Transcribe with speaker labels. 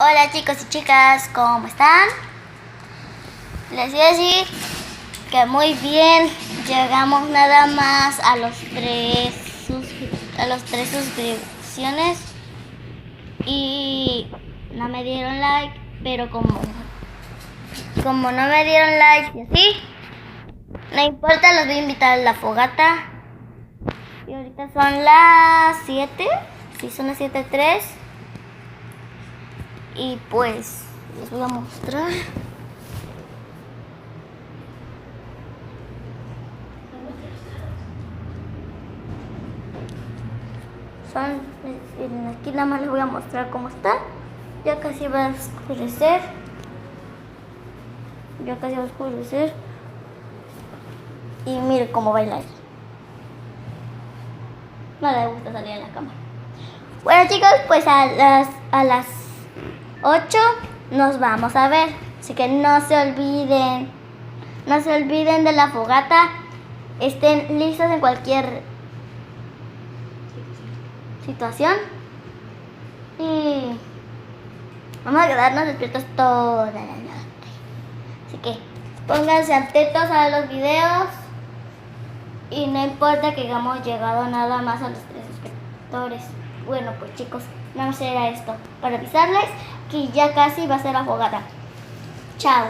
Speaker 1: Hola chicos y chicas, ¿cómo están? Les voy a decir que muy bien, llegamos nada más a los tres suscripciones y no me dieron like, pero como no me dieron like y así, no importa, los voy a invitar a la fogata. Y ahorita son las 7, sí, son las 7:03. Y pues les voy a mostrar. Aquí nada más les voy a mostrar cómo está. Ya casi va a oscurecer. Y mire cómo baila él. No le gusta salir en la cama. Bueno chicos, pues a las 8 nos vamos a ver. Así que no se olviden de la fogata. Estén listos en cualquier situación. Y vamos a quedarnos despiertos toda la noche. Así que pónganse atentos a los videos. Y no importa que hayamos llegado nada más a los 3 suscriptores. Bueno pues chicos, nada más era esto para avisarles que ya casi va a ser la fogata. Chao.